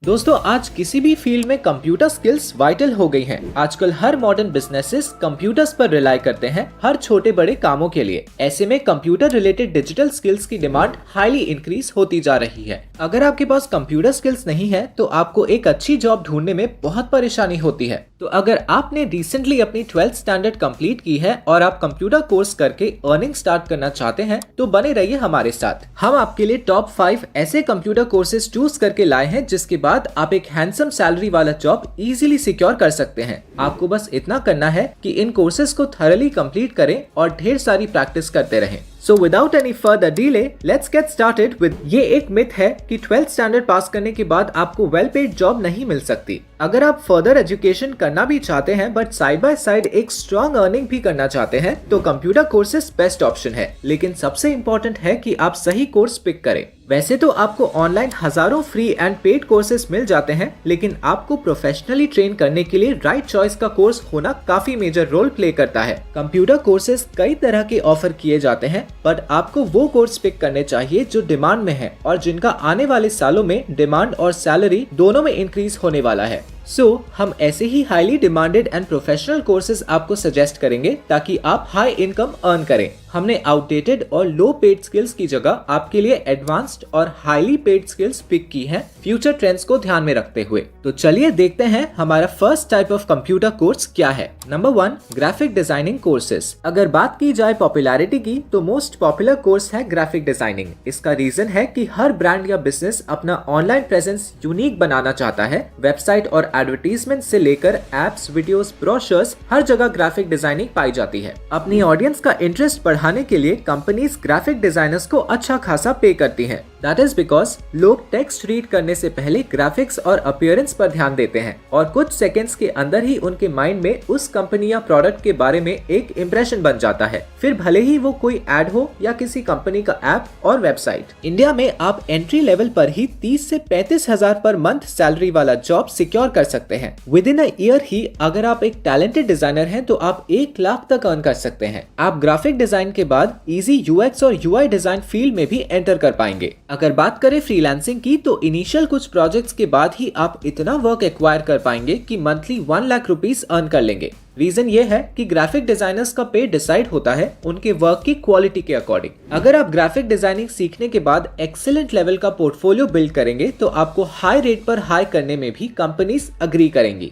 दोस्तों आज किसी भी फील्ड में कंप्यूटर स्किल्स वाइटल हो गई हैं। आजकल हर मॉडर्न बिजनेसेस कंप्यूटर्स पर रिलाई करते हैं हर छोटे बड़े कामों के लिए। ऐसे में कंप्यूटर रिलेटेड डिजिटल स्किल्स की डिमांड हाईली इंक्रीज होती जा रही है। अगर आपके पास कंप्यूटर स्किल्स नहीं है तो आपको एक अच्छी जॉब ढूंढने में बहुत परेशानी होती है। तो अगर आपने रिसेंटली अपनी 12th स्टैंडर्ड कंप्लीट की है और आप कंप्यूटर कोर्स करके अर्निंग स्टार्ट करना चाहते हैं तो बने रहिए हमारे साथ। हम आपके लिए टॉप 5 ऐसे कंप्यूटर कोर्सेज चूज करके लाए हैं जिसके बाद आप एक हैंडसम सैलरी वाला जॉब इजीली सिक्योर कर सकते हैं। आपको बस इतना करना है कि इन कोर्सेज को थॉरली कंप्लीट करें और ढेर सारी प्रैक्टिस करते रहें। So without any further delay, let's get started with ये एक मिथ है कि 12th स्टैंडर्ड पास करने के बाद आपको वेल पेड जॉब नहीं मिल सकती। अगर आप फर्दर एजुकेशन करना भी चाहते हैं बट साइड बाय साइड एक स्ट्रॉन्ग अर्निंग भी करना चाहते हैं तो कंप्यूटर कोर्सेज बेस्ट ऑप्शन है। लेकिन सबसे इम्पोर्टेंट है कि आप सही कोर्स पिक करें। वैसे तो आपको ऑनलाइन हजारों फ्री एंड पेड कोर्सेज मिल जाते हैं, लेकिन आपको प्रोफेशनली ट्रेन करने के लिए राइट चॉइस का कोर्स होना काफी मेजर रोल प्ले करता है। कंप्यूटर कोर्सेज कई तरह के ऑफर किए जाते हैं बट आपको वो कोर्स पिक करने चाहिए जो डिमांड में है और जिनका आने वाले सालों में डिमांड और सैलरी दोनों में इंक्रीज होने वाला है। हम ऐसे ही highly demanded and professional courses आपको सजेस्ट करेंगे ताकि आप हाई इनकम अर्न करें। हमने आउटडेटेड और लो पेड स्किल्स की जगह आपके लिए एडवांस्ड और हाईली पेड स्किल्स पिक की हैं फ्यूचर ट्रेंड्स को ध्यान में रखते हुए। तो चलिए देखते हैं हमारा first type of computer course क्या है। Number 1, graphic designing courses. अगर बात की जाए पॉपुलैरिटी की तो मोस्ट पॉपुलर कोर्स है ग्राफिक डिजाइनिंग। इसका रीजन है कि हर ब्रांड या बिजनेस अपना ऑनलाइन प्रेजेंस यूनिक बनाना चाहता है। वेबसाइट और एडवर्टीजमेंट से लेकर एप्स, वीडियोस, ब्रोशर्स, हर जगह ग्राफिक डिजाइनिंग पाई जाती है। अपनी ऑडियंस का इंटरेस्ट बढ़ाने के लिए कंपनीज ग्राफिक डिजाइनर्स को अच्छा खासा पे करती हैं। दैट इज बिकॉज लोग टेक्स्ट रीड करने से पहले ग्राफिक्स और अपीयरेंस पर ध्यान देते हैं और कुछ सेकंड्स के अंदर ही उनके माइंड में उस कंपनी या प्रोडक्ट के बारे में एक इम्प्रेशन बन जाता है, फिर भले ही वो कोई एड हो या किसी कंपनी का ऐप और वेबसाइट। इंडिया में आप एंट्री लेवल पर ही 30 से 35 हजार पर मंथ सैलरी वाला जॉब सिक्योर कर सकते हैं। विद इन अ ईयर ही अगर आप एक टैलेंटेड डिजाइनर हैं तो आप 1 लाख तक अर्न कर सकते हैं। आप ग्राफिक डिजाइन के बाद इजी यूएक्स और यूआई डिजाइन फील्ड में भी एंटर कर पाएंगे। अगर बात करें फ्रीलांसिंग की तो इनिशियल कुछ प्रोजेक्ट्स के बाद ही आप इतना वर्क एक्वायर कर पाएंगे कि मंथली 1 लाख रुपीस अर्न कर लेंगे। रीजन ये है कि ग्राफिक डिजाइनर्स का पे डिसाइड होता है उनके वर्क की क्वालिटी के अकॉर्डिंग। अगर आप ग्राफिक डिजाइनिंग सीखने के बाद एक्सीलेंट लेवल का पोर्टफोलियो बिल्ड करेंगे तो आपको हाई रेट पर हाई करने में भी कंपनीज अग्री करेंगी।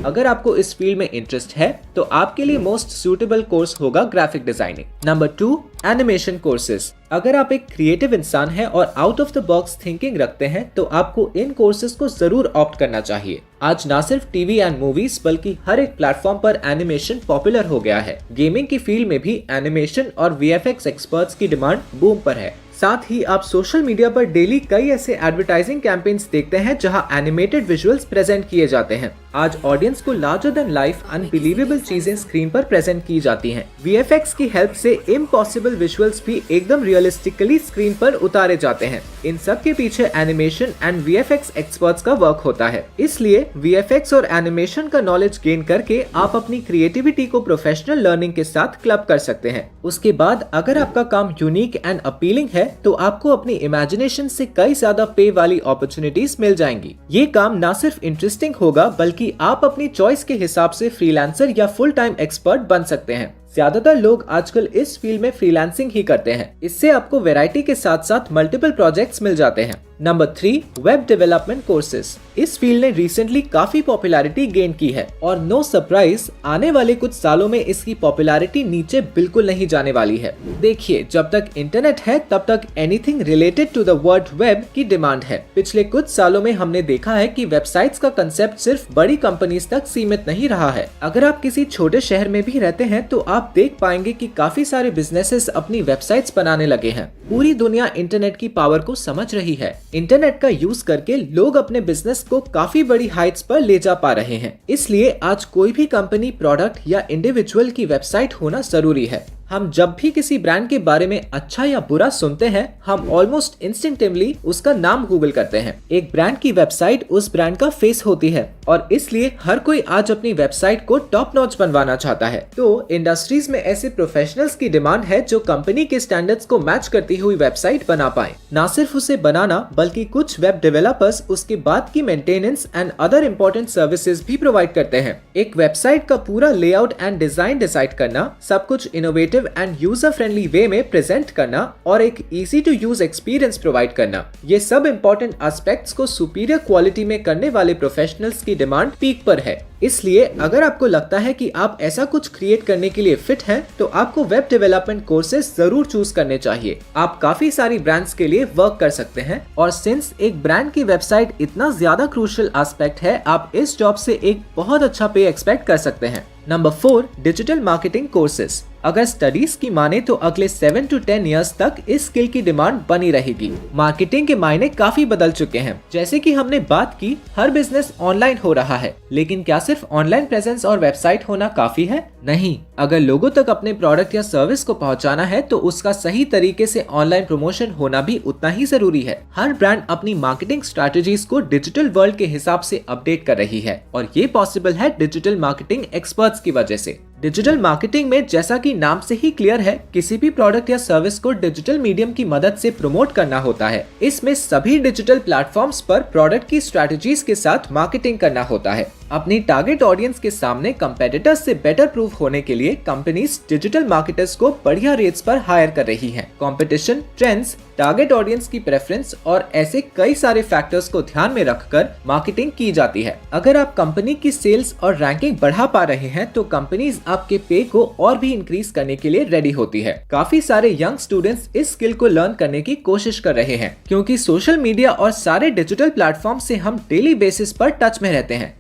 अगर आपको इस फील्ड में इंटरेस्ट है तो आपके लिए मोस्ट सूटेबल कोर्स होगा graphic designing. Number 2, animation courses. अगर आप एक क्रिएटिव इंसान हैं और out of the box thinking रखते हैं तो आपको इन कोर्सेज को जरूर ऑप्ट करना चाहिए। आज ना सिर्फ टीवी एंड मूवीज बल्कि हर एक प्लेटफॉर्म पर एनिमेशन पॉपुलर हो गया है। गेमिंग की फील्ड में भी एनिमेशन और वीएफएक्स एक्सपर्ट्स की डिमांड बूम पर है। साथ ही आप सोशल मीडिया पर डेली कई ऐसे एडवर्टाइजिंग कैंपेन्स देखते हैं जहां एनिमेटेड विजुअल्स प्रेजेंट किए जाते हैं। आज ऑडियंस को लार्जर देन लाइफ अनबिलीवेबल चीजें स्क्रीन पर प्रेजेंट की जाती हैं। वीएफएक्स की हेल्प से इम्पॉसिबल विजुअल्स भी एकदम रियलिस्टिकली स्क्रीन पर उतारे जाते हैं। इन सब के पीछे एनिमेशन एंड वीएफएक्स एक्सपर्ट्स का वर्क होता है। इसलिए वीएफएक्स और एनिमेशन का नॉलेज गेन करके आप अपनी क्रिएटिविटी को प्रोफेशनल लर्निंग के साथ क्लब कर सकते हैं। उसके बाद अगर आपका काम यूनिक एंड अपीलिंग है तो आपको अपनी इमेजिनेशन से कई ज्यादा पे वाली अपॉर्चुनिटीज मिल जाएंगी। ये काम ना सिर्फ इंटरेस्टिंग होगा बल्कि आप अपनी चॉइस के हिसाब से फ्रीलांसर या फुल टाइम एक्सपर्ट बन सकते हैं। ज्यादातर लोग आजकल इस फील्ड में फ्रीलांसिंग ही करते हैं। इससे आपको वैरायटी के साथ साथ मल्टीपल प्रोजेक्ट्स मिल जाते हैं। Number 3, web development courses. इस फील्ड ने रिसेंटली काफी पॉपुलैरिटी गेन की है और नो सरप्राइज आने वाले कुछ सालों में इसकी पॉपुलैरिटी नीचे बिल्कुल नहीं जाने वाली है। देखिए, जब तक इंटरनेट है तब तक anything related to the word web की डिमांड है। पिछले कुछ सालों में हमने देखा है कि वेबसाइट्स का कंसेप्ट सिर्फ बड़ी कंपनीज तक सीमित नहीं रहा है। अगर आप किसी छोटे शहर में भी रहते हैं तो आप देख पाएंगे कि काफी सारे बिजनेसेस अपनी वेबसाइट्स बनाने लगे हैं। पूरी दुनिया इंटरनेट की पावर को समझ रही है। इंटरनेट का यूज करके लोग अपने बिजनेस को काफी बड़ी हाइट्स पर ले जा पा रहे हैं। इसलिए आज कोई भी कंपनी, प्रोडक्ट या इंडिविजुअल की वेबसाइट होना जरूरी है। हम जब भी किसी ब्रांड के बारे में अच्छा या बुरा सुनते हैं, हम ऑलमोस्ट इंस्टिंक्टिवली उसका नाम गूगल करते हैं। एक ब्रांड की वेबसाइट उस ब्रांड का फेस होती है और इसलिए हर कोई आज अपनी वेबसाइट को टॉप नॉच बनवाना चाहता है। तो इंडस्ट्रीज में ऐसे प्रोफेशनल्स की डिमांड है जो कंपनी के स्टैंडर्ड्स को मैच करती हुई वेबसाइट बना पाए। ना सिर्फ उसे बनाना बल्कि कुछ वेब डेवलपर्स उसके बाद की maintenance and other important services भी प्रोवाइड करते हैं। एक वेबसाइट का पूरा लेआउट एंड डिजाइन डिसाइड करना, सब कुछ innovative and user friendly way में प्रेजेंट करना और एक easy to use experience provide करना, ये सब इंपॉर्टेंट एस्पेक्ट्स को सुपीरियर क्वालिटी में करने वाले प्रोफेशनल्स की डिमांड पीक पर है। इसलिए अगर आपको लगता है कि आप ऐसा कुछ क्रिएट करने के लिए फिट हैं, तो आपको वेब डेवलपमेंट कोर्सेज जरूर चूज करने चाहिए। आप काफी सारी ब्रांड्स के लिए वर्क कर सकते हैं और सिंस एक ब्रांड की वेबसाइट इतना ज्यादा क्रूशियल एस्पेक्ट है, आप इस जॉब से एक बहुत अच्छा पे एक्सपेक्ट कर सकते हैं। Number 4, digital marketing courses. अगर स्टडीज की माने तो अगले 7 to 10 इयर्स तक इस स्किल की डिमांड बनी रहेगी। मार्केटिंग के मायने काफी बदल चुके हैं। जैसे कि हमने बात की, हर बिजनेस ऑनलाइन हो रहा है, लेकिन क्या सिर्फ ऑनलाइन प्रेजेंस और वेबसाइट होना काफी है? नहीं, अगर लोगों तक अपने प्रोडक्ट या सर्विस को पहुंचाना है तो उसका सही तरीके से ऑनलाइन प्रमोशन होना भी उतना ही जरूरी है। हर ब्रांड अपनी मार्केटिंग स्ट्रैटेजीज को डिजिटल वर्ल्ड के हिसाब से अपडेट कर रही है और ये पॉसिबल है डिजिटल मार्केटिंग एक्सपर्ट्स की वजह से। डिजिटल मार्केटिंग में, जैसा कि नाम से ही क्लियर है, किसी भी प्रोडक्ट या सर्विस को डिजिटल मीडियम की मदद से प्रमोट करना होता है। इसमें सभी डिजिटल प्लेटफॉर्म्स पर प्रोडक्ट की स्ट्रैटेजीज के साथ मार्केटिंग करना होता है। अपनी टारगेट ऑडियंस के सामने कंपेटिटर्स से बेटर प्रूफ होने के लिए कंपनीज डिजिटल मार्केटर्स को बढ़िया रेट्स पर हायर कर रही हैं। कंपटीशन, ट्रेंड्स, टारगेट ऑडियंस की प्रेफरेंस और ऐसे कई सारे फैक्टर्स को ध्यान में रखकर मार्केटिंग की जाती है। अगर आप कंपनी की सेल्स और रैंकिंग बढ़ा पा रहे हैं तो कंपनीज आपके पे को और भी इंक्रीज करने के लिए रेडी होती है। काफी सारे यंग स्टूडेंट्स इस स्किल को लर्न करने की कोशिश कर रहे हैं, क्योंकि सोशल मीडिया और सारे डिजिटल प्लेटफॉर्म से हम डेली बेसिस पर टच में रहते हैं।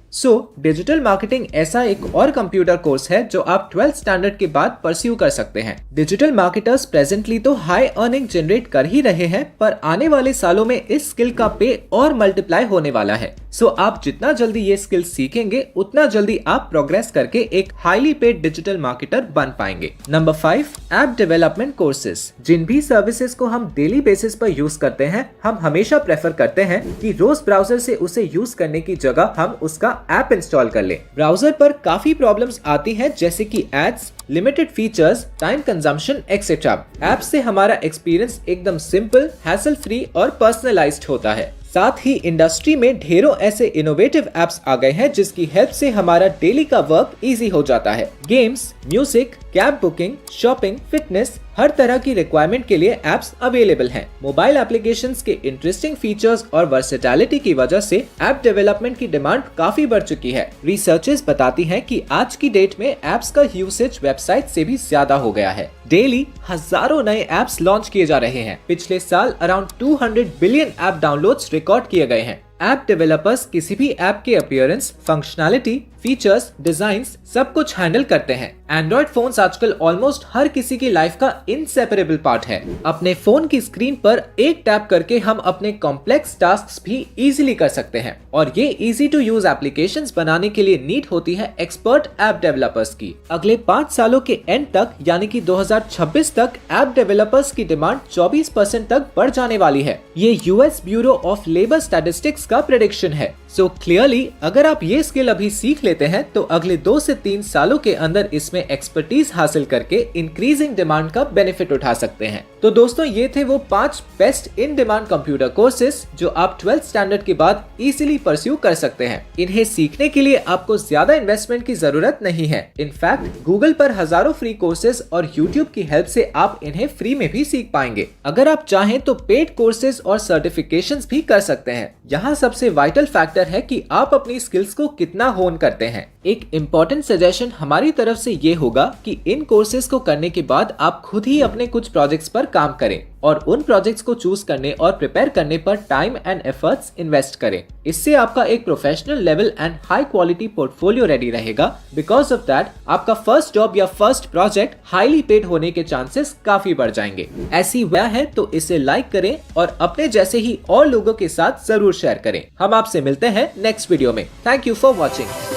डिजिटल मार्केटिंग ऐसा एक और कंप्यूटर कोर्स है जो आप 12th स्टैंडर्ड के बाद परस्यू कर सकते हैं। डिजिटल मार्केटर्स प्रेजेंटली तो हाई अर्निंग जनरेट कर ही रहे हैं, पर आने वाले सालों में इस स्किल का पे और मल्टीप्लाई होने वाला है। आप जितना जल्दी ये स्किल सीखेंगे, उतना जल्दी आप प्रोग्रेस करके एक हाईली पेड डिजिटल मार्केटर बन पाएंगे। Number 5, app development courses. जिन भी सर्विसेज को हम डेली बेसिस पर यूज करते हैं, हम हमेशा प्रेफर करते हैं कि रोज ब्राउजर से उसे यूज करने की जगह हम उसका ऐप इंस्टॉल कर ले। ब्राउजर पर काफी प्रॉब्लम्स आती हैं, जैसे कि ads, limited features, time consumption etcetera. App से हमारा एक्सपीरियंस एकदम सिंपल, हैसल फ्री और पर्सनलाइज्ड होता है। साथ ही इंडस्ट्री में ढेरों ऐसे इनोवेटिव एप्स आ गए हैं जिसकी हेल्प से हमारा डेली का वर्क इजी हो जाता है। Games, music, cab booking, shopping, fitness, हर तरह की रिक्वायरमेंट के लिए एप्स अवेलेबल हैं। मोबाइल एप्लीकेशंस के इंटरेस्टिंग फीचर्स और वर्सेटैलिटी की वजह से ऐप डेवलपमेंट की डिमांड काफी बढ़ चुकी है। रिसर्चेस बताती हैं कि आज की डेट में एप्स का यूसेज वेबसाइट से भी ज्यादा हो गया है। डेली हजारों नए एप्स लॉन्च किए जा रहे हैं। पिछले साल around 200 billion app downloads record किए गए हैं। ऐप डेवलपर्स किसी भी ऐप के अपीयरेंस, फंक्शनैलिटी, फीचर्स, डिजाइन्स सब कुछ हैंडल करते हैं। एंड्रॉइड फोन्स आजकल ऑलमोस्ट हर किसी की लाइफ का इनसेपरेबल पार्ट है। अपने फोन की स्क्रीन पर एक टैप करके हम अपने कॉम्प्लेक्स टास्क्स भी इजीली कर सकते हैं और ये इजी टू यूज एप्लीकेशंस बनाने के लिए नीड होती है एक्सपर्ट ऐप डेवलपर्स की। अगले 5 सालों के एंड तक, यानी कि 2026 तक, ऐप डेवलपर्स की डिमांड 24% तक बढ़ जाने वाली है। ये US bureau of labour statistics का प्रेडिक्शन है। क्लियरली अगर आप ये स्किल अभी सीख लेते हैं तो अगले 2 से 3 सालों के अंदर इसमें एक्सपर्टीज हासिल करके इंक्रीजिंग डिमांड का बेनिफिट उठा सकते हैं। तो दोस्तों, ये थे वो 5 best in demand computer courses जो आप 12th स्टैंडर्ड के बाद इजीली परस्यू कर सकते हैं। इन्हें सीखने के लिए आपको ज्यादा इन्वेस्टमेंट की जरूरत नहीं है। इनफैक्ट गूगल पर हजारों फ्री कोर्सेज और यूट्यूब की हेल्प से आप इन्हें फ्री में भी सीख पाएंगे। अगर आप चाहें तो पेड कोर्सेज और सर्टिफिकेशंस भी कर सकते हैं। यहाँ सबसे वाइटल फैक्टर है कि आप अपनी स्किल्स को कितना होन करते हैं। एक इम्पोर्टेंट सजेशन हमारी तरफ से ये होगा कि इन कोर्सेज को करने के बाद आप खुद ही अपने कुछ प्रोजेक्ट्स पर काम करें और उन प्रोजेक्ट्स को चूज करने और प्रिपेयर करने पर टाइम एंड एफर्ट्स इन्वेस्ट करें। इससे आपका एक professional level and high quality portfolio ready रहेगा। बिकॉज ऑफ दैट आपका फर्स्ट जॉब या फर्स्ट प्रोजेक्ट हाईली पेड होने के चांसेस काफी बढ़ जाएंगे। ऐसी वह है तो इसे लाइक करें और अपने जैसे ही और लोगों के साथ जरूर शेयर करें। हम आपसे मिलते हैं नेक्स्ट वीडियो में। Thank you for watching.